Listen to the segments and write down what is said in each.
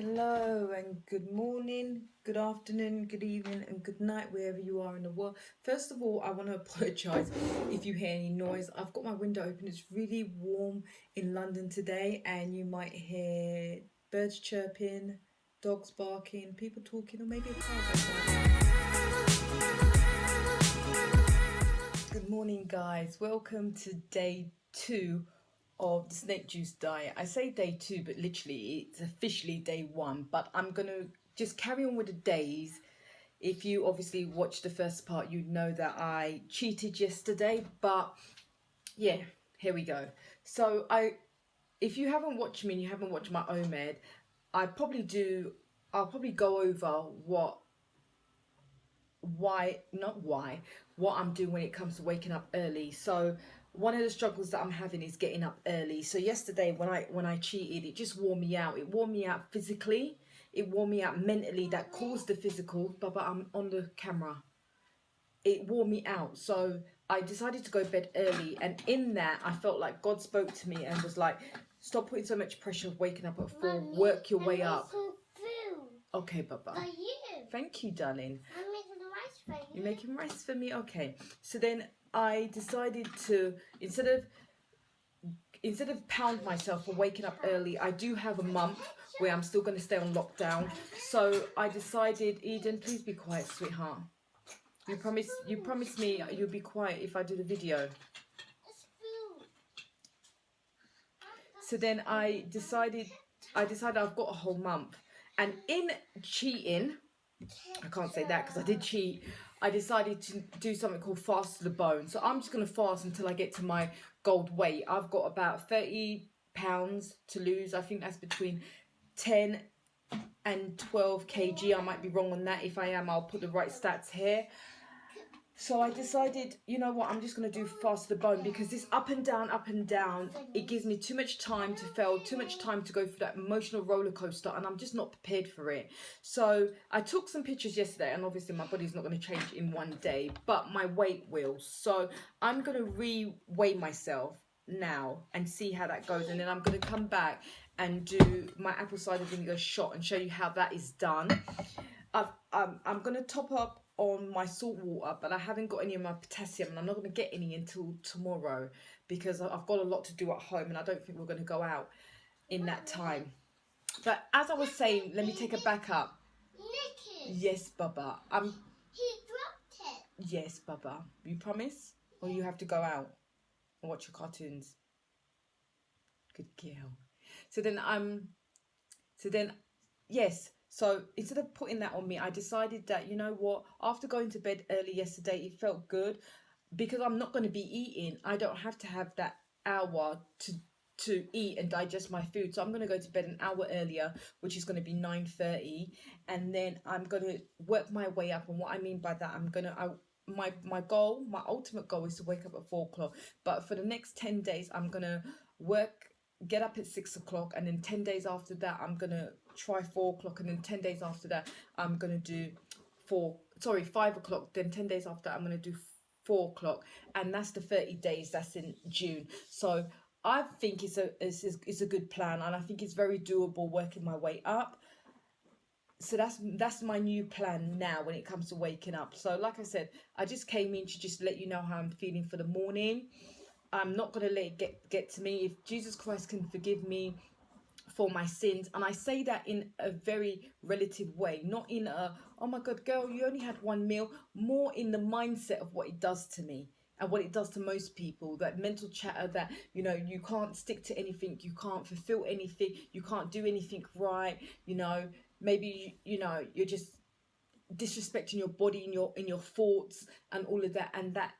Hello and good morning, good afternoon, good evening and good night wherever you are in the world. First of all, I want to apologise if you hear any noise. I've got my window open. It's really warm in London today and you might hear birds chirping, dogs barking, people talking, or maybe a car going by. Good morning guys, welcome to day 2 of the snake juice diet. I say day 2, but literally it's officially day 1, but I'm gonna just carry on with the days. If you obviously watched the first part, you'd know that I cheated yesterday, but yeah, here we go. So if you haven't watched me and you haven't watched my OMED, I'll probably go over what I'm doing when it comes to waking up early. So one of the struggles that I'm having is getting up early. So yesterday when I cheated, it just wore me out. It wore me out physically, it wore me out mentally. That caused the physical, but I'm on the camera. It wore me out, so I decided to go to bed early, and in that I felt like God spoke to me and was like, stop putting so much pressure of waking up at 4, work your way up. Okay, Baba. For you. Thank you, darling. I'm making rice for you. You're making rice for me? Okay. So then I decided to, instead of pound myself for waking up early, I do have a month where I'm still going to stay on lockdown. So I decided, Eden, please be quiet, sweetheart. You promise me you'll be quiet if I do the video. It's food. So then I decided I've got a whole month. And in cheating, I can't say that because I did cheat, I decided to do something called fast to the bone. So I'm just going to fast until I get to my gold weight. I've got about 30 pounds to lose. I think that's between 10 and 12 kg. I might be wrong on that. If I am, I'll put the right stats here. So I decided, you know what, I'm just going to do fast to the bone, because this up and down, it gives me too much time to fail, too much time to go through that emotional roller coaster, and I'm just not prepared for it. So I took some pictures yesterday, and obviously my body's not going to change in one day, but my weight will. So I'm going to re-weigh myself now and see how that goes, and then I'm going to come back and do my apple cider vinegar shot and show you how that is done. I'm going to top up on my salt water, but I haven't got any of my potassium, and I'm not going to get any until tomorrow because I've got a lot to do at home and I don't think we're going to go out in that time. But as I was saying, let me take it back up. Nicky. Yes, Baba. He dropped it. Yes, Baba. You promise? Or you have to go out and watch your cartoons? Good girl. Yes. So instead of putting that on me, I decided that, you know what, after going to bed early yesterday, it felt good because I'm not going to be eating. I don't have to have that hour to eat and digest my food. So I'm going to go to bed an hour earlier, which is going to be 9:30. And then I'm going to work my way up. And what I mean by that, my ultimate goal is to wake up at 4 o'clock. But for the next 10 days, I'm going to get up at 6 o'clock, and then 10 days after that I'm gonna try 4 o'clock, and then 10 days after that I'm gonna do 5 o'clock, then 10 days after that I'm gonna do 4 o'clock, and that's the 30 days. That's in June. So I think it's a good plan, and I think it's very doable, working my way up. So that's my new plan now when it comes to waking up. So like I said, I just came in to just let you know how I'm feeling for the morning. I'm not going to let it get to me. If Jesus Christ can forgive me for my sins, and I say that in a very relative way, not in a, oh my God, girl, you only had one meal, more in the mindset of what it does to me and what it does to most people, that mental chatter that, you know, you can't stick to anything, you can't fulfill anything, you can't do anything right, you know, maybe, you know, you're just disrespecting your body in your thoughts and all of that, and that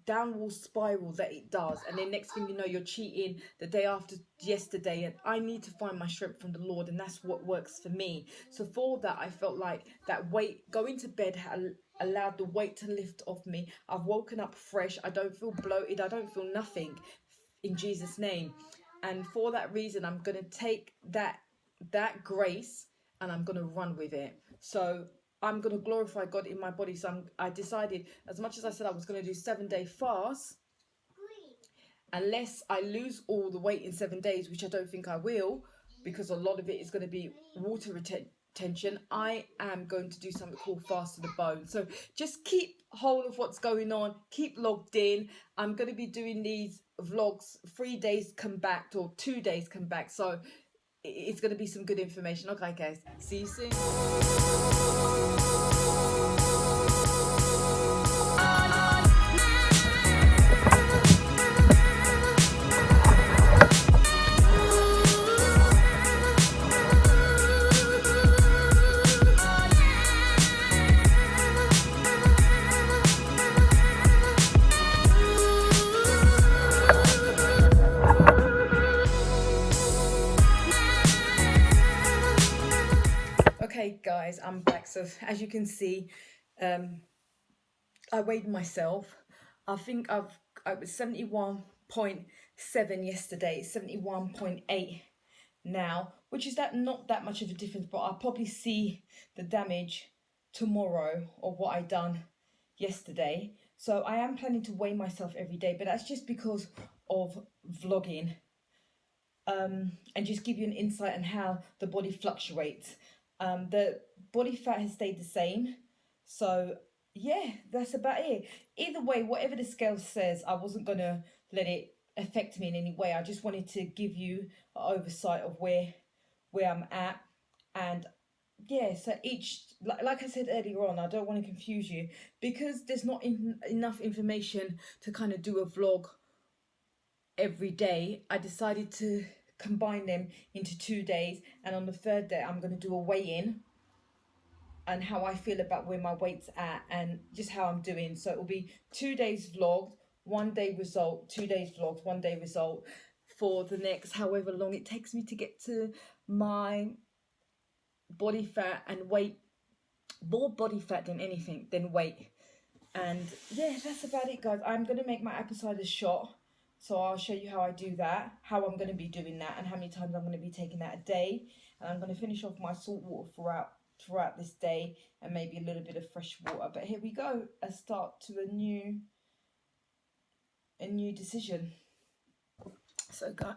downward spiral that it does, and then next thing you know, you're cheating the day after yesterday. And I need to find my strength from the Lord, and that's what works for me. So for that, I felt like that weight, going to bed, allowed the weight to lift off me. I've woken up fresh. I don't feel bloated. I don't feel nothing, in Jesus' name. And for that reason, I'm going to take that grace and I'm going to run with it. So I'm going to glorify God in my body. So I decided, as much as I said I was going to do 7-day fast, unless I lose all the weight in 7 days, which I don't think I will, because a lot of it is going to be water retention. I am going to do something called fast to the bone. So just keep hold of what's going on, keep logged in. I'm going to be doing these vlogs 3 days come back or 2 days come back. So it's going to be some good information. Okay, guys, see you soon. Okay guys, I'm back. So as you can see, I weighed myself. I think I was 71.7 yesterday, 71.8 now, which is not that much of a difference, but I'll probably see the damage tomorrow of what I done yesterday. So I am planning to weigh myself every day, but that's just because of vlogging, and just give you an insight on how the body fluctuates. The body fat has stayed the same, so yeah, that's about it. Either way, whatever the scale says, I wasn't gonna let it affect me in any way. I just wanted to give you an oversight of where I'm at. And yeah, so like I said earlier on, I don't want to confuse you, because there's not enough information to kind of do a vlog every day. I decided to combine them into 2 days, and on the third day I'm going to do a weigh-in and how I feel about where my weight's at and just how I'm doing. So it will be 2 days vlogged, 1 day result, 2 days vlogged, 1 day result, for the next however long it takes me to get to my body fat and weight. More body fat than anything, than weight. And yeah, that's about it, guys. I'm going to make my apple cider shot, so I'll show you how I do that, how I'm going to be doing that, and how many times I'm going to be taking that a day. And I'm going to finish off my salt water throughout this day, and maybe a little bit of fresh water. But here we go, a start to a new decision. So guys,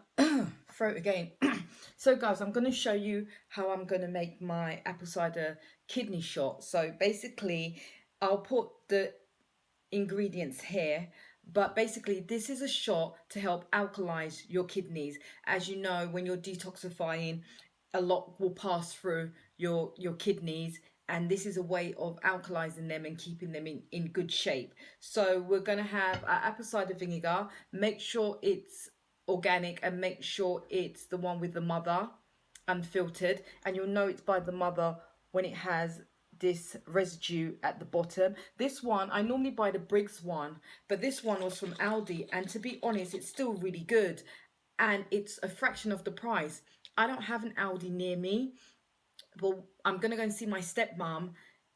throat again. So guys, I'm going to show you how I'm going to make my apple cider kidney shot. So basically, I'll put the ingredients here, but basically this is a shot to help alkalize your kidneys. As you know, when you're detoxifying, a lot will pass through your kidneys, and this is a way of alkalizing them and keeping them in good shape. So we're going to have our apple cider vinegar. Make sure it's organic, and make sure it's the one with the mother, unfiltered, and you'll know it's by the mother when it has this residue at the bottom. This one, I normally buy the Briggs one, but this one was from Aldi, and to be honest, it's still really good, and it's a fraction of the price. I don't have an Aldi near me. Well, I'm gonna go and see my stepmom,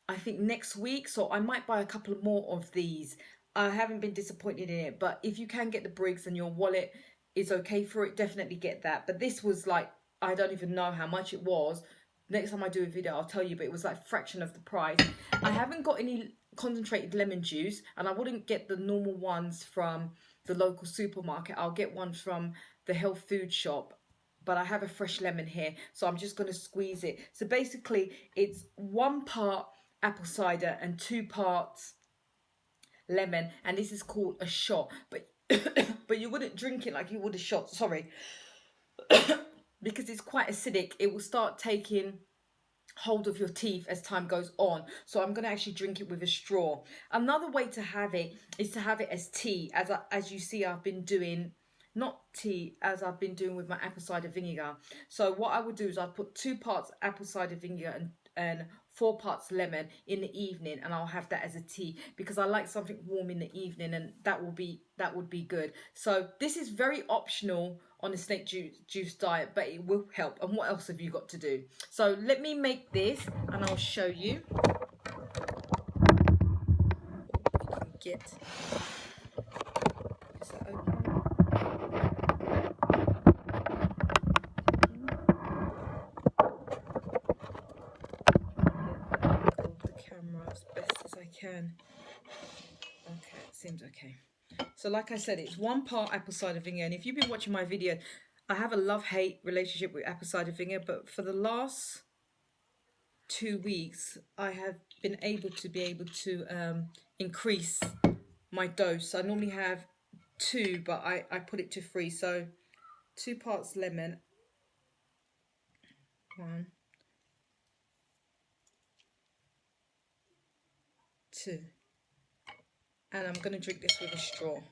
I think next week, so I might buy a couple more of these. I haven't been disappointed in it, but if you can get the Briggs and your wallet is okay for it, definitely get that. But this was like, I don't even know how much it was. Next time I do a video, I'll tell you, but it was like a fraction of the price. I haven't got any concentrated lemon juice, and I wouldn't get the normal ones from the local supermarket. I'll get one from the health food shop, but I have a fresh lemon here, so I'm just going to squeeze it. So basically, it's 1 part apple cider and 2 parts lemon, and this is called a shot. But but you wouldn't drink it like you would a shot, sorry. Because it's quite acidic, it will start taking hold of your teeth as time goes on. So I'm going to actually drink it with a straw. Another way to have it is to have it as tea, as you see I've been doing. Not tea, as I've been doing with my apple cider vinegar. So what I would do is I'll put 2 parts apple cider vinegar and 4 parts lemon in the evening, and I'll have that as a tea, because I like something warm in the evening, and that would be good. So this is very optional on a snake juice diet, but it will help. And what else have you got to do? So let me make this and I'll show you. You can get, is that open? Camera as best as I can. Okay, it seems okay. So like I said, it's 1 part apple cider vinegar, and if you've been watching my video, I have a love-hate relationship with apple cider vinegar, but for the last 2 weeks, I have been able to increase my dose. I normally have 2, but I put it to 3. So 2 parts lemon, 1, 2, and I'm gonna drink this with a straw.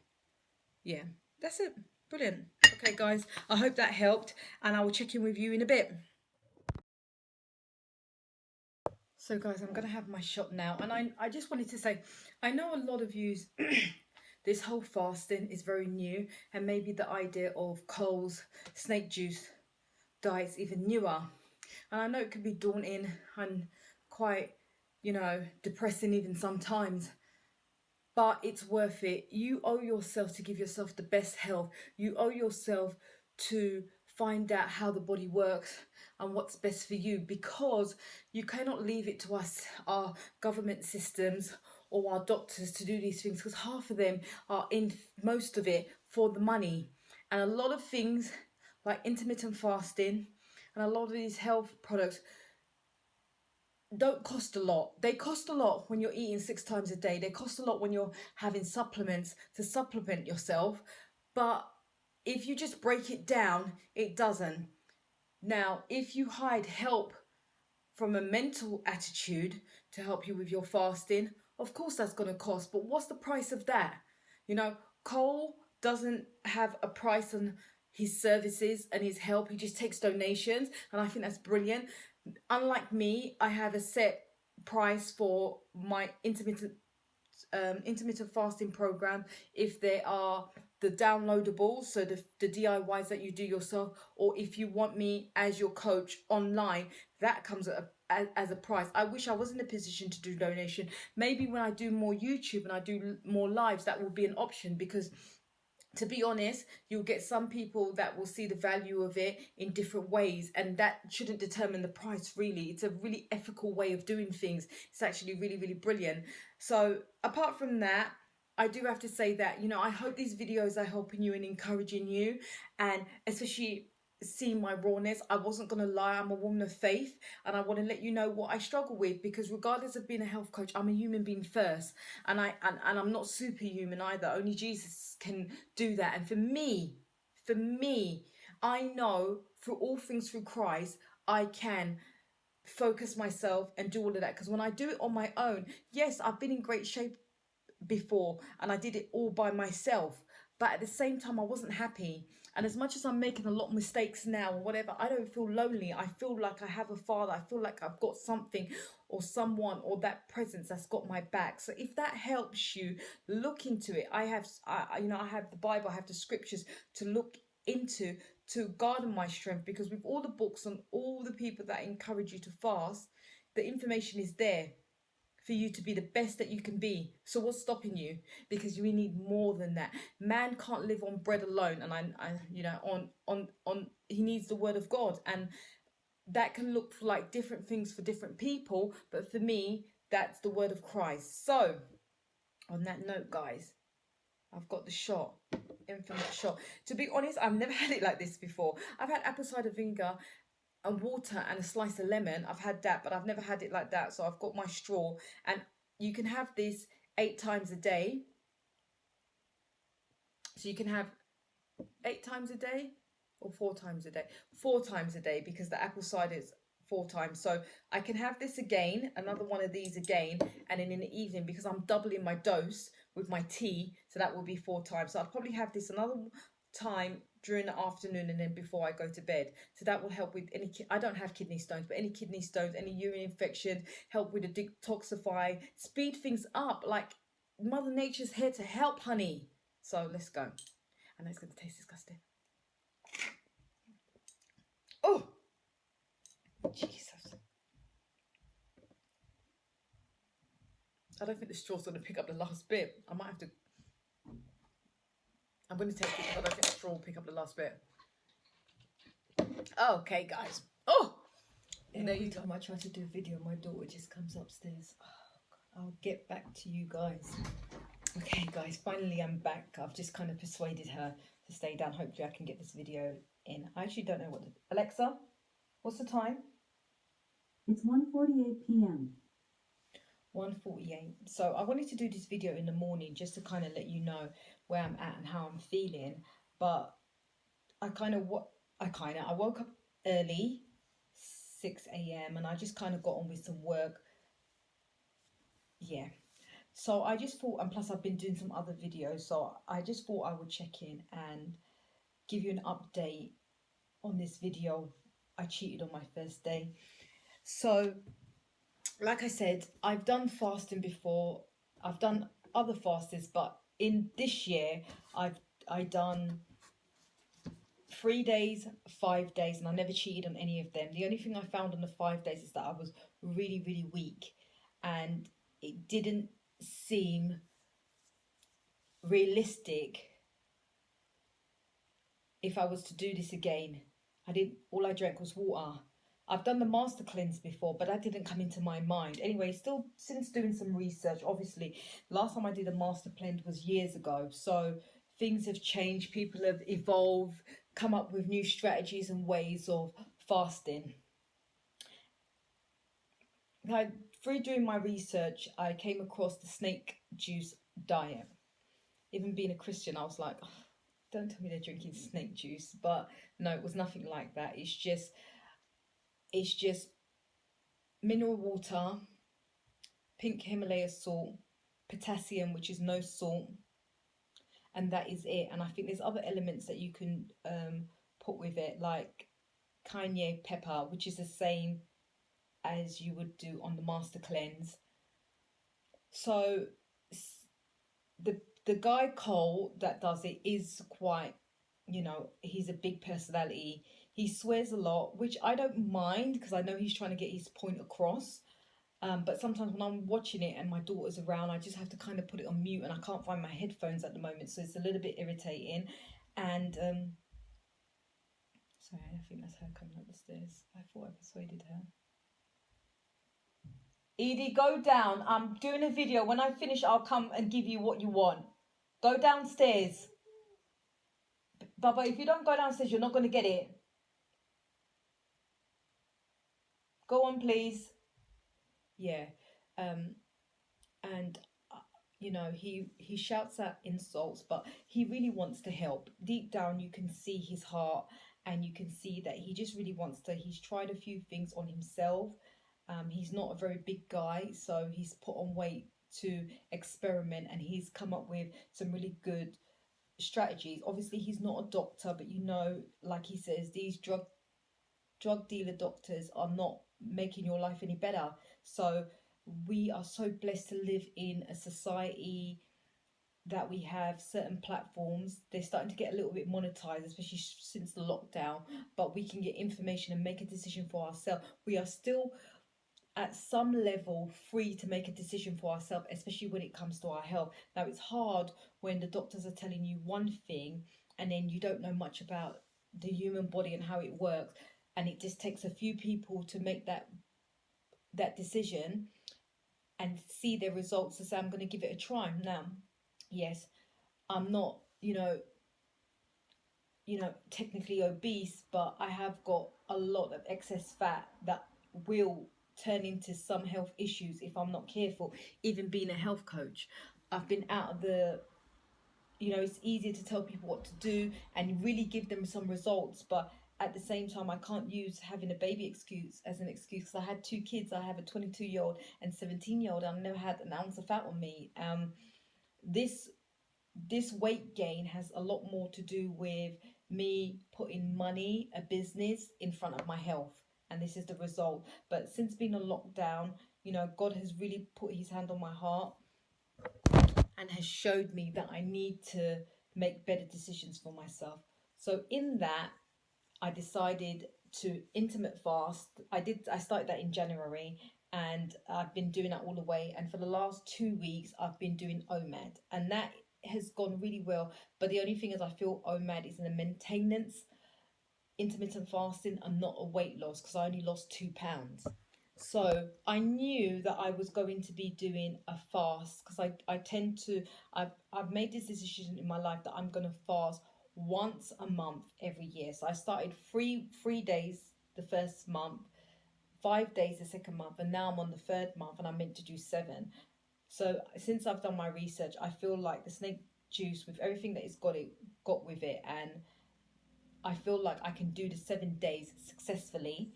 Yeah, that's it. Brilliant. Okay, guys, I hope that helped, and I will check in with you in a bit. So, guys, I'm gonna have my shot now, and I just wanted to say, I know a lot of you. This whole fasting is very new, and maybe the idea of Coles snake juice diet's even newer. And I know it can be daunting and quite, depressing even sometimes, but it's worth it. You owe yourself to give yourself the best health. You owe yourself to find out how the body works and what's best for you, because you cannot leave it to us, our government systems or our doctors, to do these things, because half of them are in most of it for the money. And a lot of things like intermittent fasting and a lot of these health products don't cost a lot. They cost a lot when you're eating 6 times a day. They cost a lot when you're having supplements to supplement yourself. But if you just break it down, it doesn't. Now, if you hide help from a mental attitude to help you with your fasting, of course that's going to cost. But what's the price of that? Cole doesn't have a price on his services and his help. He just takes donations, and I think that's brilliant. Unlike me, I have a set price for my intermittent fasting program. If there are the downloadables, so the DIYs that you do yourself, or if you want me as your coach online, that comes as a price. I wish I was in a position to do donation. Maybe when I do more YouTube and I do more lives, that will be an option, because to be honest, you'll get some people that will see the value of it in different ways, and that shouldn't determine the price, really. It's a really ethical way of doing things. It's actually really, really brilliant. So apart from that, I do have to say that, I hope these videos are helping you and encouraging you, and especially seeing my rawness. I wasn't going to lie, I'm a woman of faith, and I want to let you know what I struggle with, because regardless of being a health coach, I'm a human being first, and I'm not superhuman either. Only Jesus can do that. And for me, I know through all things through Christ, I can focus myself and do all of that, because when I do it on my own, yes, I've been in great shape before and I did it all by myself, but at the same time I wasn't happy. And as much as I'm making a lot of mistakes now or whatever, I don't feel lonely. I feel like I have a father. I feel like I've got something or someone or that presence that's got my back. So if that helps you, look into it. I have the Bible, I have the scriptures to look into to garner my strength, because with all the books and all the people that encourage you to fast, the information is there for you to be the best that you can be. So what's stopping you? Because we need more than that. Man can't live on bread alone, and he needs the word of God, and that can look like different things for different people, but for me, that's the word of Christ. So on that note, guys, I've got the shot, infinite shot. To be honest, I've never had it like this before. I've had apple cider vinegar and water and a slice of lemon. I've had that, but I've never had it like that. So I've got my straw, and you can have this 8 times a day. So you can have 8 times a day or 4 times a day. 4 times a day, because the apple cider is 4 times. So I can have this again, another one of these again, and then in the evening, because I'm doubling my dose with my tea, so that will be 4 times. So I'll probably have this another time during the afternoon and then before I go to bed. So that will help with any, I don't have kidney stones, but any kidney stones, any urine infection, help with the detoxify, speed things up. Like, Mother Nature's here to help, honey. So let's go. I know it's going to taste disgusting. Oh, Jesus. I don't think the straw's going to pick up the last bit. I might have to, I'm going to take it, because I don't think the straw will pick up the last bit. Okay, guys. Oh! Every time I try to do a video, my daughter just comes upstairs. Oh, I'll get back to you guys. Okay, guys, finally I'm back. I've just kind of persuaded her to stay down. Hopefully I can get this video in. I actually don't know what Alexa, what's the time? It's 1:48 p.m. 1:48. So I wanted to do this video in the morning just to kind of let you know where I'm at and how I'm feeling. But I woke up early, 6 a.m. and I just kind of got on with some work. Yeah. So I just thought, and plus I've been doing some other videos, so I just thought I would check in and give you an update on this video. I cheated on my first day. So, like I said, I've done fasting before. I've done other fastings, but in this year, I done 3 days, 5 days, and I never cheated on any of them. The only thing I found on the 5 days is that I was really, really weak, and it didn't seem realistic if I was to do this again. All I drank was water. I've done the master cleanse before, but that didn't come into my mind. Anyway, still, since doing some research, obviously, last time I did a master cleanse was years ago. So things have changed. People have evolved, come up with new strategies and ways of fasting. Through doing my research, I came across the snake juice diet. Even being a Christian, I was like, oh, don't tell me they're drinking snake juice. But no, it was nothing like that. It's just mineral water, pink Himalaya salt, potassium, which is no salt, and that is it. And I think there's other elements that you can put with it, like cayenne pepper, which is the same as you would do on the master cleanse. So the guy Cole that does it is quite, he's a big personality. He swears a lot, which I don't mind because I know he's trying to get his point across. But sometimes when I'm watching it and my daughter's around, I just have to kind of put it on mute, and I can't find my headphones at the moment, so it's a little bit irritating. And sorry, I think that's her coming up the stairs. I thought I persuaded her. Edie, go down. I'm doing a video. When I finish, I'll come and give you what you want. Go downstairs. Baba, if you don't go downstairs, you're not going to get it. Go on, please. Yeah. And he shouts out insults, but he really wants to help. Deep down, you can see his heart, and you can see that he just really wants to. He's tried a few things on himself. He's not a very big guy, so he's put on weight to experiment, and he's come up with some really good strategies. Obviously, he's not a doctor, but like he says, these drug dealer doctors are not making your life any better. So we are so blessed to live in a society that we have certain platforms. They're starting to get a little bit monetized, especially since the lockdown, but we can get information and make a decision for ourselves. We are still at some level free to make a decision for ourselves, especially when it comes to our health. Now, it's hard when the doctors are telling you one thing and then you don't know much about the human body and how it works, and it just takes a few people to make that decision and see their results to say, I'm going to give it a try. Now, yes, I'm not, technically obese, but I have got a lot of excess fat that will turn into some health issues if I'm not careful. Even being a health coach, I've been out of the, it's easier to tell people what to do and really give them some results, but at the same time, I can't use having a baby as an excuse, because I had 2 kids. I have a 22-year-old and 17-year-old. I've never had an ounce of fat on me. This weight gain has a lot more to do with me putting money, a business, in front of my health. And this is the result. But since being on lockdown, God has really put his hand on my heart and has showed me that I need to make better decisions for myself. So in that, I decided to intermittent fast. I started that in January, and I've been doing that all the way. And for the last 2 weeks, I've been doing OMAD, and that has gone really well. But the only thing is, I feel OMAD is in a maintenance intermittent fasting and not a weight loss, because I only lost 2 pounds. So I knew that I was going to be doing a fast, because I've made this decision in my life that I'm going to fast once a month every year. So I started three days the first month, 5 days the second month, and now I'm on the third month and I'm meant to do 7. So since I've done my research, I feel like the snake juice, with everything that it's got with it, and I feel like I can do the 7 days successfully.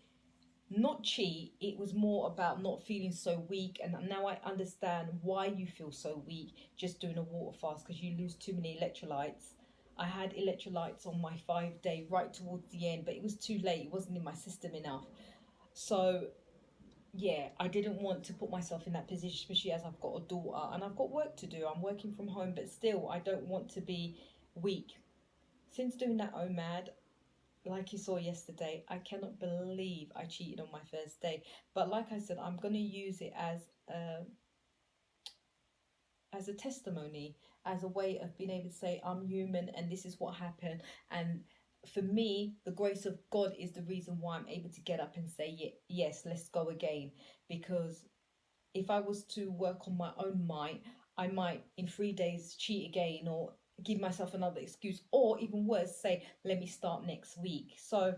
Not cheat, it was more about not feeling so weak, and now I understand why you feel so weak just doing a water fast, because you lose too many electrolytes. I had electrolytes on my 5 day right towards the end, but it was too late, it wasn't in my system enough. So yeah, I didn't want to put myself in that position, especially as I've got a daughter and I've got work to do. I'm working from home, but still I don't want to be weak. Since doing that OMAD, like you saw yesterday, I cannot believe I cheated on my first day. But like I said, I'm going to use it as a testimony, as a way of being able to say I'm human and this is what happened. And for me, the grace of God is the reason why I'm able to get up and say, yes, let's go again. Because if I was to work on my own might, I might in 3 days cheat again, or give myself another excuse, or even worse, say, let me start next week. So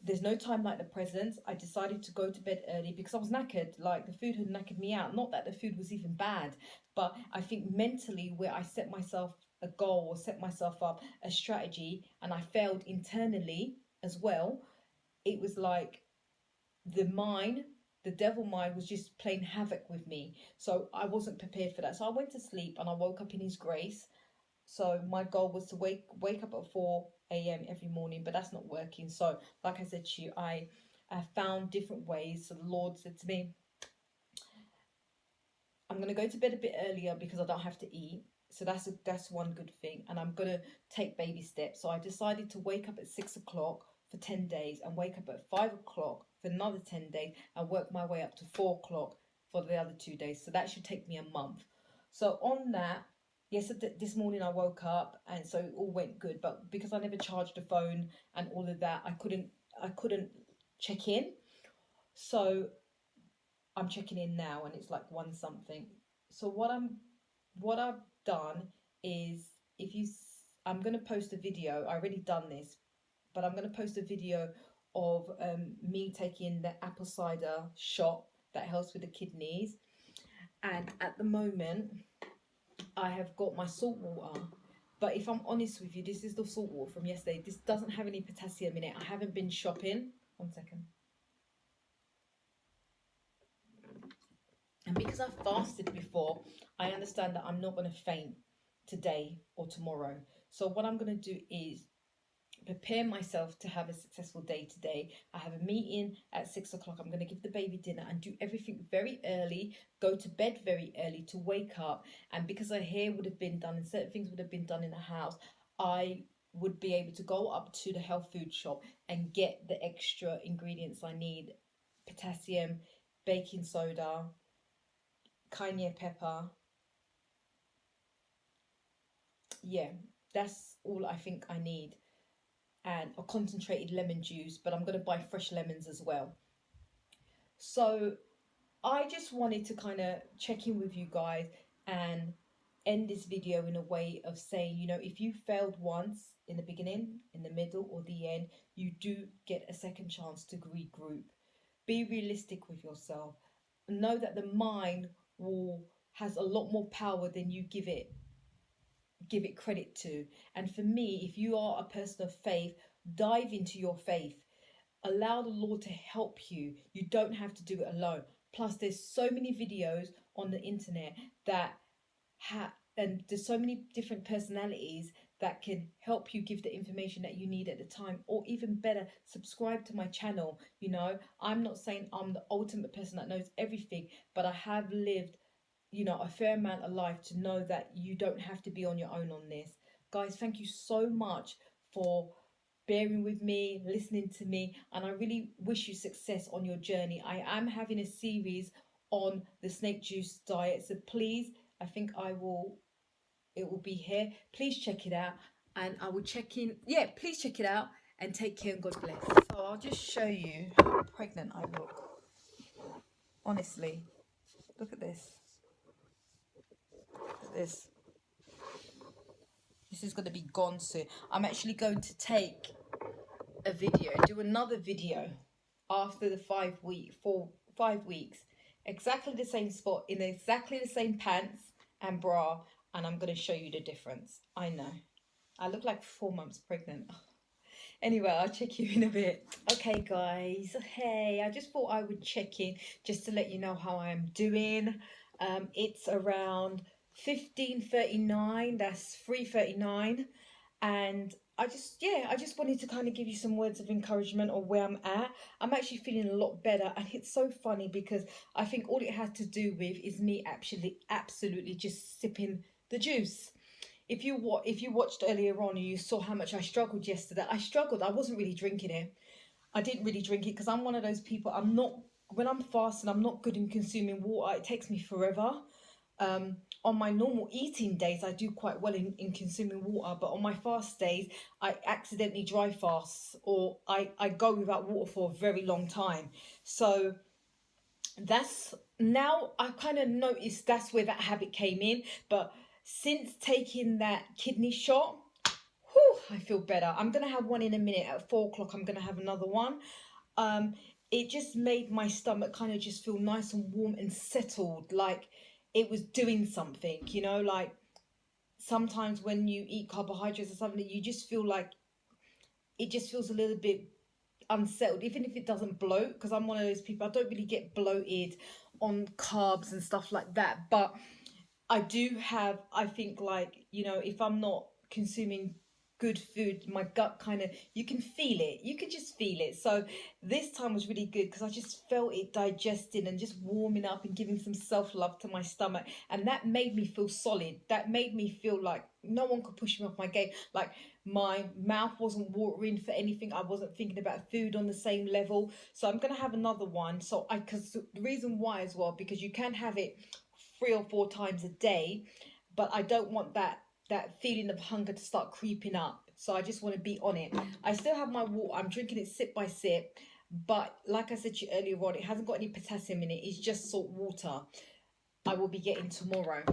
there's no time like the present. I decided to go to bed early because I was knackered. Like, the food had knackered me out. Not that the food was even bad, but I think mentally, where I set myself a goal or set myself up a strategy and I failed internally as well, it was like the devil mind was just playing havoc with me. So I wasn't prepared for that. So I went to sleep and I woke up in His grace. So my goal was to wake up at 4 a.m. every morning, but that's not working. So like I said to you, I found different ways. So the Lord said to me, I'm going to go to bed a bit earlier because I don't have to eat. So that's one good thing. And I'm going to take baby steps. So I decided to wake up at 6 o'clock for 10 days and wake up at 5 o'clock for another 10 days and work my way up to 4 o'clock for the other 2 days. So that should take me a month. So on that, yesterday, this morning I woke up and so it all went good. But because I never charged the phone and all of that, I couldn't check in. So I'm checking in now and it's like 1 something. So what I've done is, I'm going to post a video. I already done this, but I'm going to post a video of me taking the apple cider shot that helps with the kidneys. And at the moment, I have got my salt water. But if I'm honest with you, this is the salt water from yesterday. This doesn't have any potassium in it. I haven't been shopping. 1 second. And because I fasted before, I understand that I'm not going to faint today or tomorrow. So what I'm going to do is prepare myself to have a successful day today. I have a meeting at 6 o'clock. I'm going to give the baby dinner and do everything very early, go to bed very early to wake up. And because her hair would have been done and certain things would have been done in the house, I would be able to go up to the health food shop and get the extra ingredients I need: potassium, baking soda, cayenne pepper. Yeah, that's all I think I need. And a concentrated lemon juice, but I'm going to buy fresh lemons as well. So I just wanted to kind of check in with you guys and end this video in a way of saying, if you failed once in the beginning, in the middle, or the end, you do get a second chance to regroup. Be realistic with yourself. Know that the mind has a lot more power than you give it credit to. And for me, if you are a person of faith, dive into your faith. Allow the Lord to help you. You don't have to do it alone. Plus, there's so many videos on the internet and there's so many different personalities that can help you give the information that you need at the time. Or even better, subscribe to my channel. I'm not saying I'm the ultimate person that knows everything, but I have lived a fair amount of life to know that you don't have to be on your own on this. Guys, thank you so much for bearing with me, listening to me, and I really wish you success on your journey. I am having a series on the snake juice diet, so please, I think it will be here. Please check it out, and I will check in. Yeah, please check it out and take care, and God bless. So I'll just show you how pregnant I look. Honestly, look at this. This. This is going to be gone soon. I'm actually going to take a video, do another video after the 5 weeks, exactly the same spot in exactly the same pants and bra, and I'm going to show you the difference. I know I look like 4 months pregnant. Anyway, I'll check you in a bit. Okay guys, hey, I just thought I would check in just to let you know how I am doing. It's around 15:39, that's 3:39, and I just wanted to kind of give you some words of encouragement on where I'm at. I'm actually feeling a lot better, and it's so funny because I think all it has to do with is me actually absolutely just sipping the juice. If you watched earlier on and you saw how much I struggled yesterday, I wasn't really drinking it. I didn't really drink it because I'm one of those people, when I'm fasting, I'm not good in consuming water. It takes me forever. On my normal eating days, I do quite well in consuming water, but on my fast days, I accidentally dry fast, or I go without water for a very long time. So that's, now I kind of noticed that's where that habit came in. But since taking that kidney shot, I feel better. I'm gonna have one in a minute at 4 o'clock. I'm gonna have another one. It just made my stomach kind of just feel nice and warm and settled, like it was doing something, you know. Like sometimes when you eat carbohydrates or something, you just feel like it just feels a little bit unsettled, even if it doesn't bloat, because I'm one of those people, I don't really get bloated on carbs and stuff like that. But I do have, I think, like, you know, if I'm not consuming good food, my gut kind of, you can feel it, you can just feel it. So this time was really good because I just felt it digesting and just warming up and giving some self-love to my stomach, and that made me feel solid. That made me feel like no one could push me off my game. Like my mouth wasn't watering for anything, I wasn't thinking about food on the same level. So I'm gonna have another one. So because the reason why as well, because you can have it 3 or 4 times a day, but I don't want that feeling of hunger to start creeping up. So I just want to be on it. I still have my water, I'm drinking it sip by sip, but like I said to you earlier on, it hasn't got any potassium in it, it's just salt water. I will be getting tomorrow.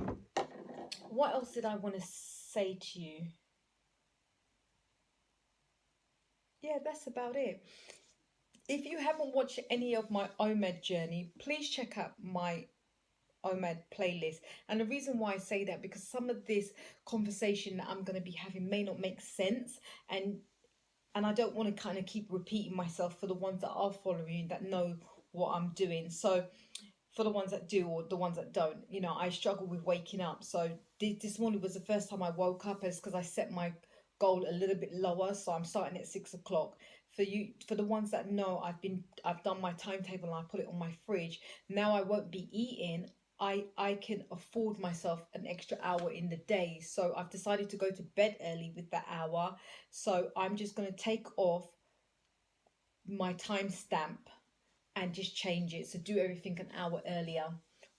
What else did I want to say to you? Yeah, that's about it. If you haven't watched any of my OMAD journey, please check out my OMAD playlist. And the reason why I say that, because some of this conversation that I'm going to be having may not make sense, and I don't want to kind of keep repeating myself for the ones that are following, that know what I'm doing. So for the ones that do, or the ones that don't, you know, I struggle with waking up. So this morning was the first time I woke up, as because I set my goal a little bit lower, so I'm starting at 6 o'clock. For the ones that know, I've done my timetable and I put it on my fridge. Now I won't be eating. I can afford myself an extra hour in the day, so I've decided to go to bed early with that hour. So I'm just going to take off my timestamp and just change it, so do everything an hour earlier.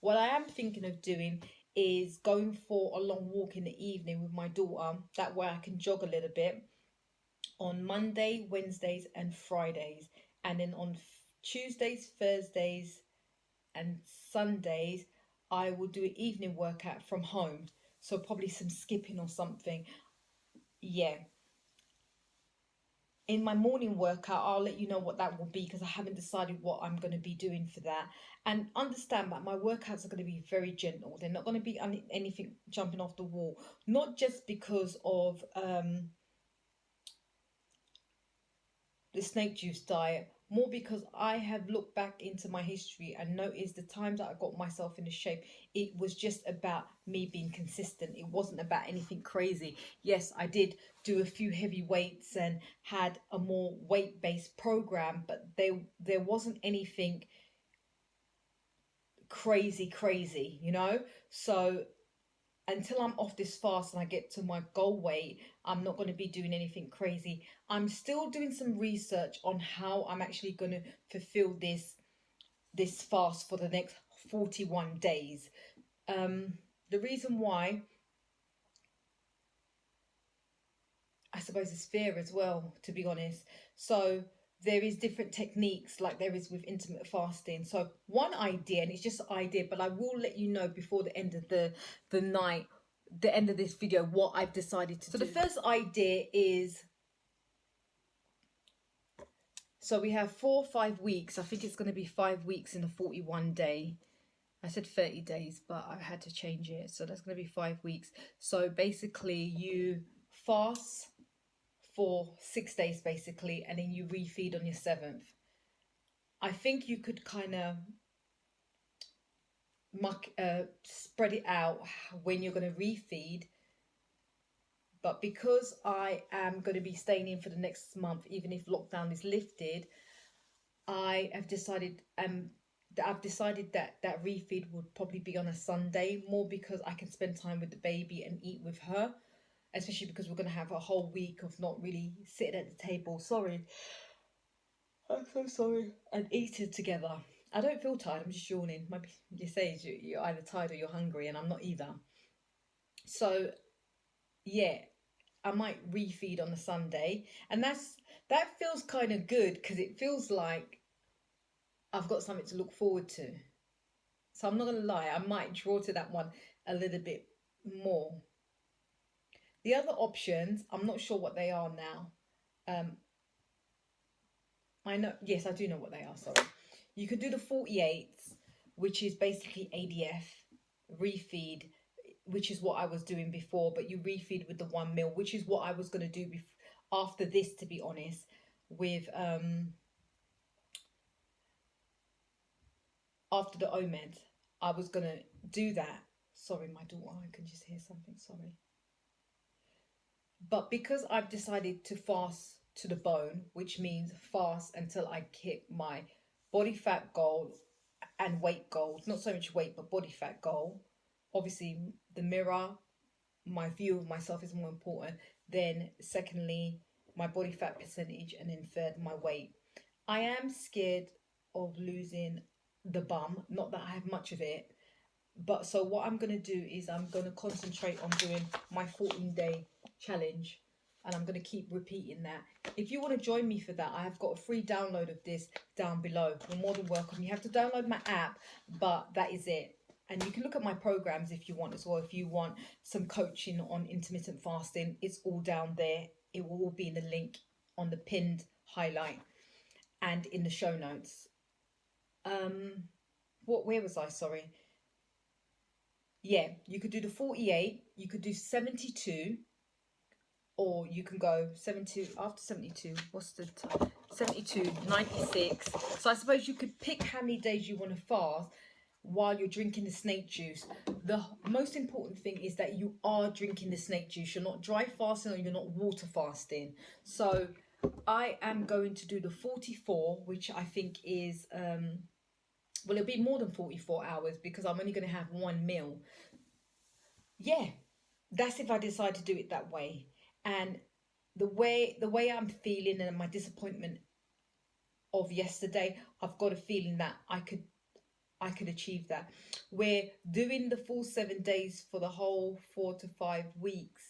What I am thinking of doing is going for a long walk in the evening with my daughter. That way I can jog a little bit on Monday, Wednesdays and Fridays, and then on Tuesdays, Thursdays and Sundays I will do an evening workout from home, so probably some skipping or something. Yeah, in my morning workout I'll let you know what that will be, because I haven't decided what I'm going to be doing for that. And understand that my workouts are going to be very gentle, they're not going to be anything jumping off the wall, not just because of the snake juice diet, more because I have looked back into my history and noticed the times that I got myself into shape, it was just about me being consistent. It wasn't about anything crazy. Yes, I did do a few heavy weights and had a more weight-based program, but there wasn't anything crazy, you know. So until I'm off this fast and I get to my goal weight, I'm not going to be doing anything crazy. I'm still doing some research on how I'm actually going to fulfill this fast for the next 41 days. The reason why, I suppose, is fear as well, to be honest. So there is different techniques like there is with intermittent fasting. So one idea, and it's just an idea, but I will let you know before the end of the night the end of this video what I've decided to do. So the first idea is, so we have 4 or 5 weeks. I think it's going to be 5 weeks in a 41 day. I said 30 days, but I had to change it. So that's going to be 5 weeks. So basically you fast for 6 days basically, and then you refeed on your 7th. I think you could kind of spread it out when you're going to refeed. But because I am going to be staying in for the next month, even if lockdown is lifted, I have decided that that refeed would probably be on a Sunday, more because I can spend time with the baby and eat with her, especially because we're going to have a whole week of not really sitting at the table. Sorry. I'm so sorry. And eating together. I don't feel tired, I'm just yawning. Maybe you say you're either tired or you're hungry, and I'm not either. So, yeah, I might refeed on a Sunday. And that feels kind of good, because it feels like I've got something to look forward to. So I'm not going to lie, I might draw to that one a little bit more. The other options, I'm not sure what they are now. I know, yes, I do know what they are, sorry. You could do the 48s, which is basically ADF, refeed, which is what I was doing before, but you refeed with the 1 meal, which is what I was going to do after this, to be honest, with after the OMED. I was going to do that. Sorry, my daughter, I can just hear something, sorry. But because I've decided to fast to the bone, which means fast until I hit my body fat goal and weight goals, not so much weight, but body fat goal. Obviously, the mirror, my view of myself is more important. Then secondly, my body fat percentage, and then third, my weight. I am scared of losing the bum, not that I have much of it, but so what I'm going to do is I'm going to concentrate on doing my 14-day challenge, and I'm going to keep repeating that. If you want to join me for that, I have got a free download of this down below. You're more than welcome. You have to download my app, but that is it. And you can look at my programs if you want as well. If you want some coaching on intermittent fasting, it's all down there. It will all be in the link on the pinned highlight and in the show notes. Where was I? Sorry. Yeah, you could do the 48, you could do 72, or you can go 72, after 72, what's the time? 72, 96. So I suppose you could pick how many days you want to fast while you're drinking the snake juice. The most important thing is that you are drinking the snake juice. You're not dry fasting, or you're not water fasting. So I am going to do the 44, which I think is, well, it'll be more than 44 hours because I'm only going to have 1 meal. Yeah, that's if I decide to do it that way. And the way I'm feeling and my disappointment of yesterday, I've got a feeling that I could achieve that. We're doing the full 7 days for the whole 4 to 5 weeks.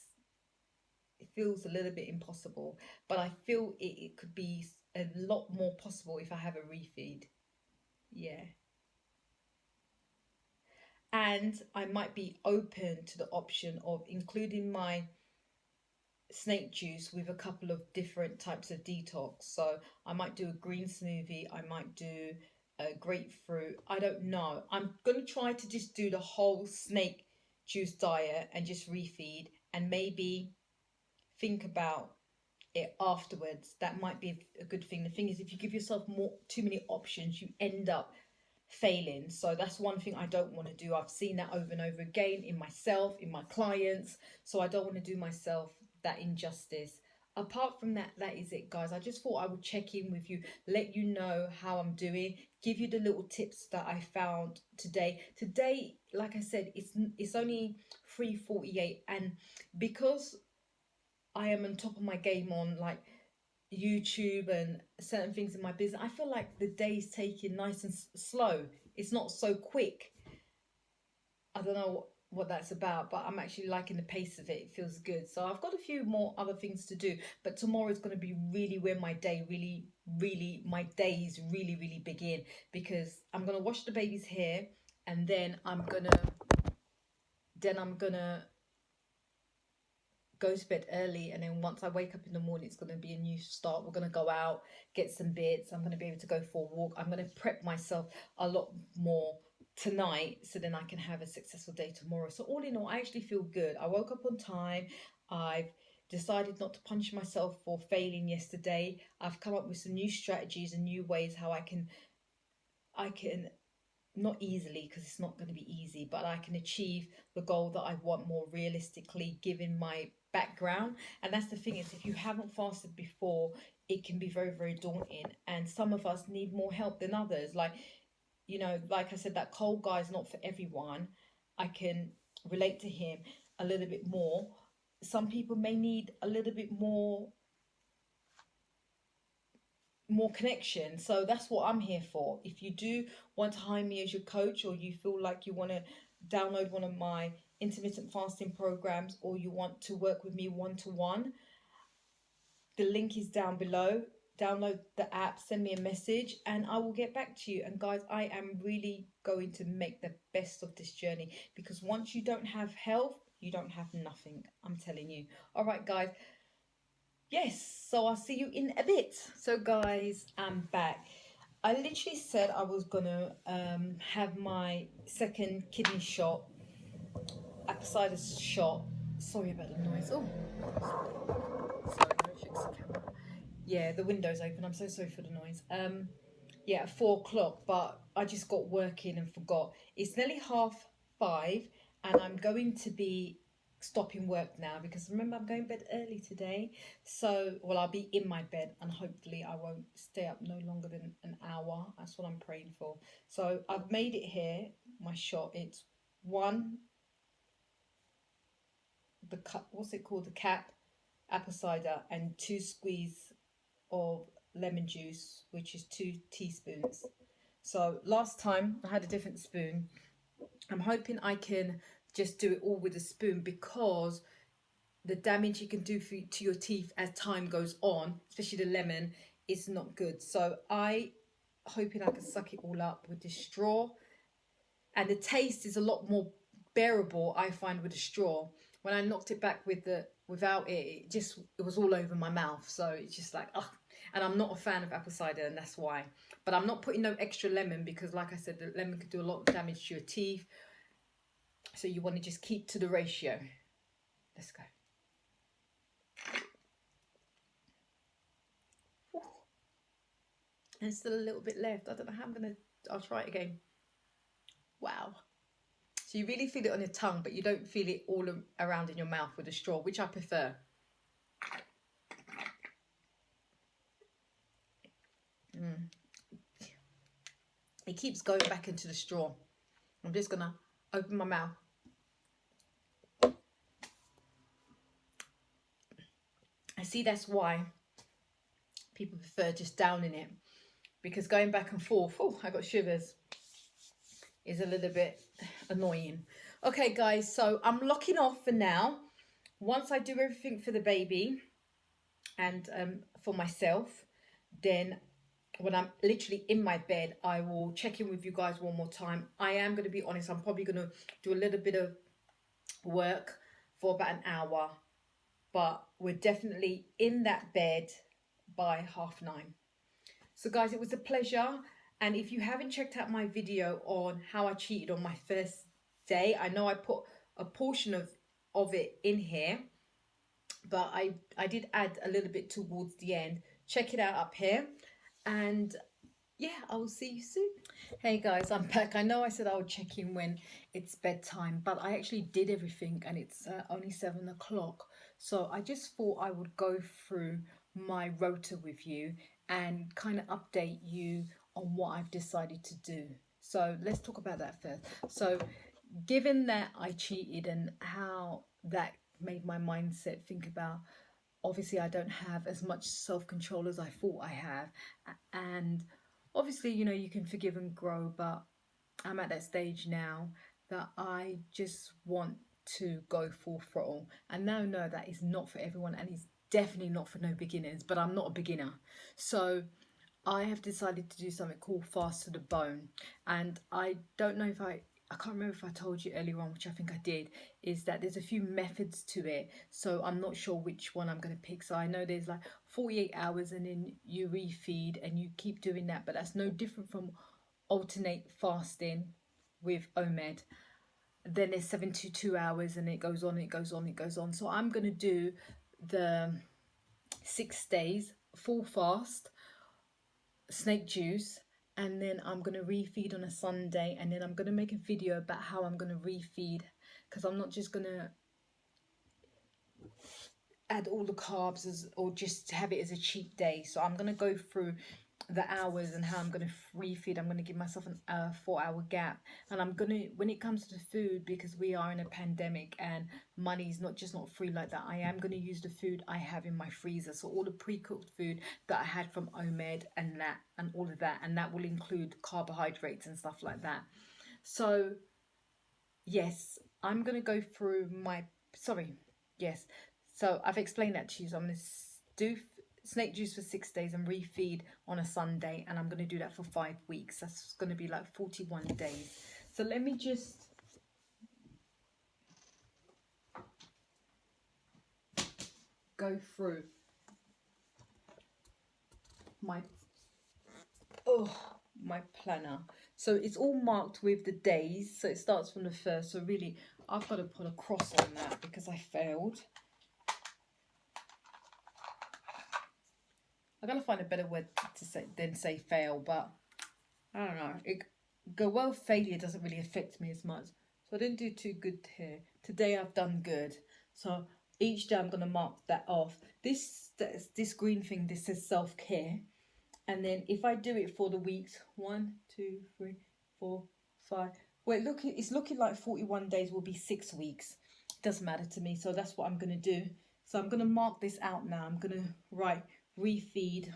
It feels a little bit impossible, but I feel it could be a lot more possible if I have a refeed. Yeah. And I might be open to the option of including my snake juice with a couple of different types of detox. So I might do a green smoothie, I might do a grapefruit, I don't know. I'm going to try to just do the whole snake juice diet and just refeed, and maybe think about it afterwards. That might be a good thing. The thing is, if you give yourself too many options, you end up failing. So that's one thing I don't want to do. I've seen that over and over again in myself, in my clients. So I don't want to do myself that injustice. Apart from that, that is it, guys. I just thought I would check in with you, let you know how I'm doing, give you the little tips that I found today. Today, like I said, it's only 3:48, and because I am on top of my game on like YouTube and certain things in my business, I feel like the day's taking nice and slow. It's not so quick. I don't know what that's about, but I'm actually liking the pace of it. It feels good. So I've got a few more other things to do, but tomorrow is going to be really where my day my days really begin, because I'm going to wash the baby's hair, and then I'm gonna go to bed early, and then once I wake up in the morning, it's going to be a new start. We're going to go out, get some bits. I'm going to be able to go for a walk. I'm going to prep myself a lot more tonight so then I can have a successful day tomorrow. So all in all, I actually feel good. I woke up on time. I've decided not to punish myself for failing yesterday. I've come up with some new strategies and new ways how I can not easily, because it's not going to be easy, but I can achieve the goal that I want more realistically given my background. And that's the thing, is if you haven't fasted before, it can be very, very daunting, and some of us need more help than others. Like, you know, like I said, that cold guy is not for everyone. I can relate to him a little bit more. Some people may need a little bit more connection. So that's what I'm here for. If you do want to hire me as your coach, or you feel like you want to download one of my intermittent fasting programs, or you want to work with me one-to-one, the link is down below. Download the app, send me a message, and I will get back to you. And guys, I am really going to make the best of this journey, because once you don't have health, you don't have nothing. I'm telling you. All right, guys. Yes, so I'll see you in a bit. So guys, I'm back. I literally said I was gonna have my second kidney shot, appendicitis shot. Sorry about the noise. Oh, sorry, let me fix the camera. Yeah, the window's open. I'm so sorry for the noise. Yeah, at 4 o'clock, but I just got working and forgot. It's nearly 5:30, and I'm going to be stopping work now, because remember, I'm going to bed early today. So, well, I'll be in my bed, and hopefully I won't stay up no longer than an hour. That's what I'm praying for. So I've made it here, my shot. It's one, the cup, what's it called, the cap, apple cider, and 2 squeeze of lemon juice, which is 2 teaspoons. So last time I had a different spoon. I'm hoping I can just do it all with a spoon, because the damage you can do to your teeth as time goes on, especially the lemon, is not good. So I hoping I can suck it all up with this straw, and the taste is a lot more bearable, I find, with a straw. When I knocked it back without it, it was all over my mouth. So it's just like, ugh. And I'm not a fan of apple cider, and that's why. But I'm not putting no extra lemon, because like I said, the lemon could do a lot of damage to your teeth. So you want to just keep to the ratio. Let's go. And still a little bit left. I don't know how I'll try it again. Wow. So you really feel it on your tongue, but you don't feel it all around in your mouth with a straw, which I prefer. It keeps going back into the straw. I'm just going to open my mouth. I see that's why people prefer just downing it, because going back and forth, oh, I got shivers, is a little bit annoying. Okay, guys, so I'm locking off for now. Once I do everything for the baby and for myself, then when I'm literally in my bed, I will check in with you guys one more time. I am going to be honest, I'm probably going to do a little bit of work for about an hour, but we're definitely in that bed by 9:30. So guys, it was a pleasure. And if you haven't checked out my video on how I cheated on my first day, I know I put a portion of it in here, but I did add a little bit towards the end. Check it out up here. And yeah, I will see you soon. Hey guys, I'm back. I know I said I would check in when it's bedtime, but I actually did everything, and it's only 7 o'clock. So I just thought I would go through my rota with you and kind of update you on what I've decided to do. So let's talk about that first. So given that I cheated and how that made my mindset think about, obviously I don't have as much self-control as I thought I have, and obviously, you know, you can forgive and grow, but I'm at that stage now that I just want to go full throttle. And no, that is not for everyone, and it's definitely not for no beginners, but I'm not a beginner. So I have decided to do something called fast to the bone, and I don't know I can't remember if I told you earlier on, which I think I did, is that there's a few methods to it. So I'm not sure which one I'm going to pick. So I know there's like 48 hours and then you refeed and you keep doing that. But that's no different from alternate fasting with OMED. Then there's 72 hours and it goes on, it goes on, it goes on. So I'm going to do the 6 days full fast, snake juice, and then I'm going to refeed on a Sunday, and then I'm going to make a video about how I'm going to refeed, because I'm not just going to add all the carbs or just have it as a cheat day. So I'm going to go through the hours and how I'm going to refeed. I'm going to give myself a 4-hour gap, and I'm going to, when it comes to food, because we are in a pandemic and money's not free like that, I am going to use the food I have in my freezer. So all the pre-cooked food that I had from OMED and that and all of that, and that will include carbohydrates and stuff like that. So yes, I'm going to go through so I've explained that to you. So I'm going to do snake juice for 6 days and refeed on a Sunday, and I'm going to do that for 5 weeks. That's going to be like 41 days. So let me just go through my planner. So it's all marked with the days, so it starts from the first. So really I've got to put a cross on that because I failed. I gotta find a better word to say than say fail, but I don't know. Failure doesn't really affect me as much. So I didn't do too good here. Today I've done good. So each day I'm gonna mark that off. This green thing, this says self-care. And then if I do it for the weeks, 1, 2, 3, 4, 5. Well, it's looking like 41 days will be 6 weeks. It doesn't matter to me. So that's what I'm gonna do. So I'm gonna mark this out now. I'm gonna write refeed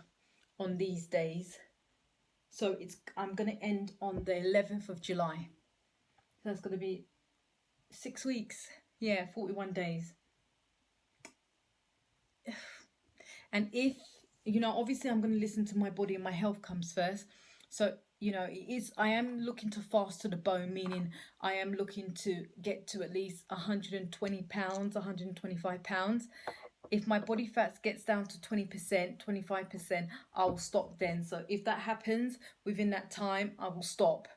on these days. So I'm going to end on the 11th of July. So that's going to be 6 weeks. Yeah, 41 days. And if, obviously I'm going to listen to my body, and my health comes first. So, I am looking to fast to the bone, meaning I am looking to get to at least 120 pounds, 125 pounds. If my body fat gets down to 20%, 25%, I will stop then. So if that happens within that time, I will stop.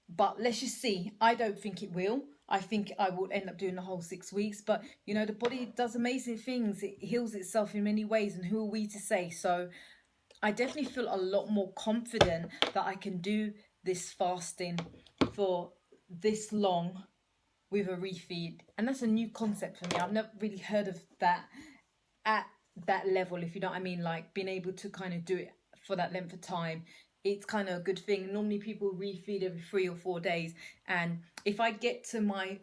But let's just see. I don't think it will. I think I will end up doing the whole 6 weeks. But, the body does amazing things. It heals itself in many ways. And who are we to say? So I definitely feel a lot more confident that I can do this fasting for this long with a refeed. And that's a new concept for me. I've never really heard of that at that level, if you know what I mean, like being able to kind of do it for that length of time. It's kind of a good thing. Normally people refeed every 3 or 4 days, and if I get to my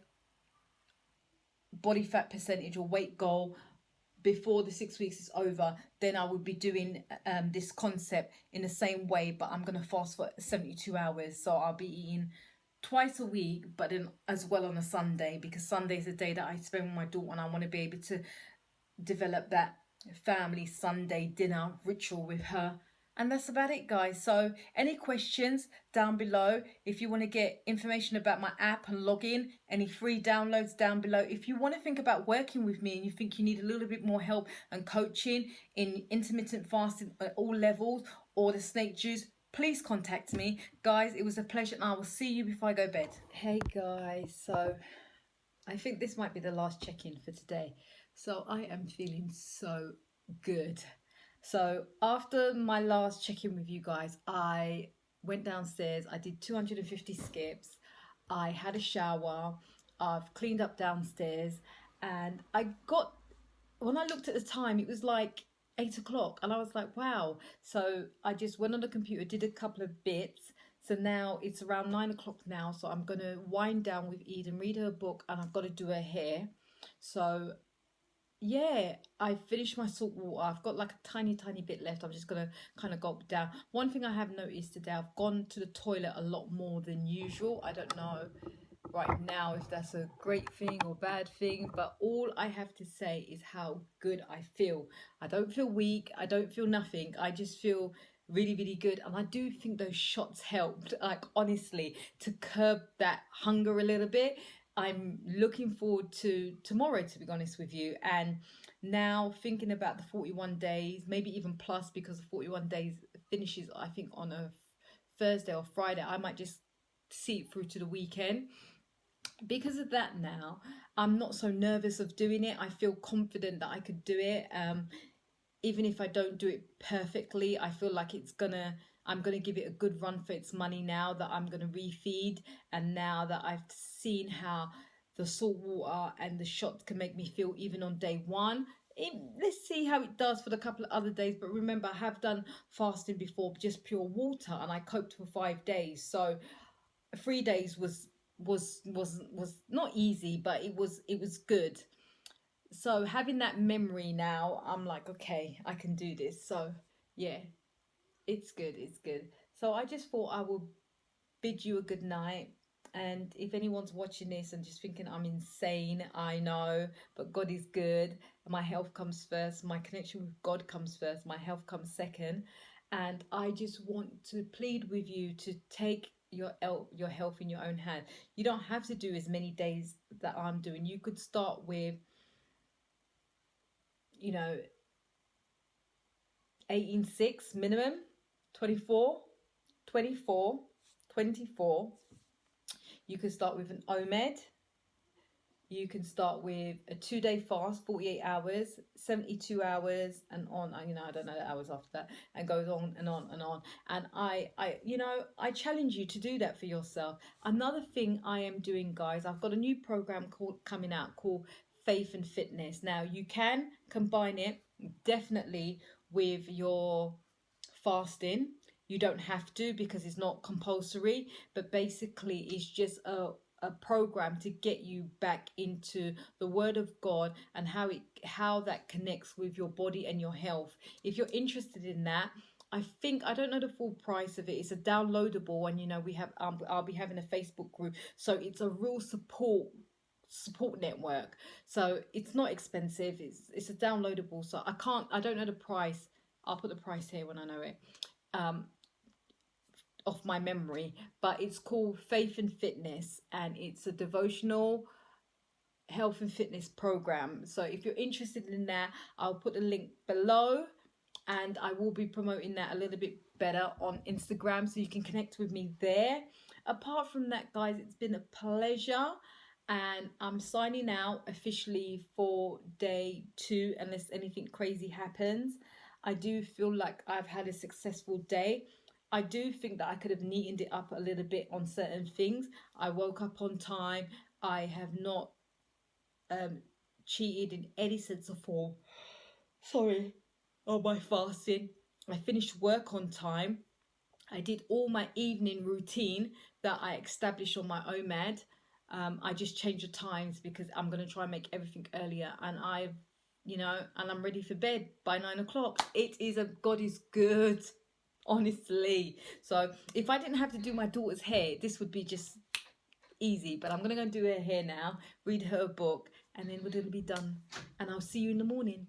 body fat percentage or weight goal before the 6 weeks is over, then I would be doing this concept in the same way, but I'm going to fast for 72 hours. So I'll be eating twice a week, but then as well on a Sunday, because Sunday is the day that I spend with my daughter, and I want to be able to develop that family Sunday dinner ritual with her. And that's about it, guys. So any questions down below? If you want to get information about my app and login, any free downloads down below. If you want to think about working with me and you think you need a little bit more help and coaching in intermittent fasting at all levels, or the snake juice, please contact me. Guys, it was a pleasure, and I will see you before I go to bed. Hey guys, so I think this might be the last check-in for today. So I am feeling so good. So after my last check-in with you guys, I went downstairs, I did 250 skips, I had a shower, I've cleaned up downstairs, and when I looked at the time, it was like 8 o'clock, and I was like, wow. So I just went on the computer, did a couple of bits. So now it's around 9 o'clock now, so I'm going to wind down with Eden, read her book, and I've got to do her hair. So yeah, I finished my salt water. I've got like a tiny bit left. I'm just going to kind of gulp down. One thing I have noticed today, I've gone to the toilet a lot more than usual. I don't know right now if that's a great thing or bad thing, but all I have to say is how good I feel. I don't feel weak. I don't feel nothing. I just feel really, really good. And I do think those shots helped, like honestly, to curb that hunger a little bit. I'm looking forward to tomorrow, to be honest with you. And now thinking about the 41 days, maybe even plus, because the 41 days finishes, I think, on a Thursday or Friday. I might just see it through to the weekend. Because of that now, I'm not so nervous of doing it. I feel confident that I could do it. Even if I don't do it perfectly, I feel like I'm gonna give it a good run for its money now that I'm gonna refeed, and now that I've seen how the salt water and the shots can make me feel even on day one. Let's see how it does for the couple of other days. But remember, I have done fasting before, just pure water, and I coped for 5 days. So 3 days was not easy, but it was good. So having that memory now, I'm like, okay, I can do this. So yeah, it's good, it's good. So I just thought I will bid you a good night. And if anyone's watching this and just thinking I'm insane, I know, but God is good. My health comes first, my connection with God comes first, my health comes second. And I just want to plead with you to take your health in your own hand. You don't have to do as many days that I'm doing. You could start with, 18.6 minimum, 24, 24, 24. You can start with an OMED. You can start with a 2-day fast, 48 hours, 72 hours, and on. I don't know the hours after that, and goes on and on and on. And I challenge you to do that for yourself. Another thing I am doing, guys, I've got a new program coming out called Faith and Fitness. Now you can combine it definitely with your fasting. You don't have to, because it's not compulsory, but basically it's just a program to get you back into the Word of God and how that connects with your body and your health. If you're interested in that, I don't know the full price of it. It's a downloadable, and we have I'll be having a Facebook group, so it's a real support network. So it's not expensive. It's a downloadable. So I don't know the price. I'll put the price here when I know it. Off my memory, but it's called Faith and Fitness, and it's a devotional health and fitness program. So if you're interested in that, I'll put the link below, and I will be promoting that a little bit better on Instagram, so you can connect with me there. Apart from that, guys, it's been a pleasure, and I'm signing out officially for day 2 unless anything crazy happens. I do feel like I've had a successful day. I do think that I could have neatened it up a little bit on certain things. I woke up on time. I have not cheated in any sense of form. Sorry. On my fasting. I finished work on time. I did all my evening routine that I established on my OMAD. I just changed the times because I'm going to try and make everything earlier. And I'm ready for bed by 9 o'clock. God is good. Honestly. So if I didn't have to do my daughter's hair, this would be just easy. But I'm going to go and do her hair now, read her book, and then we're going to be done. And I'll see you in the morning.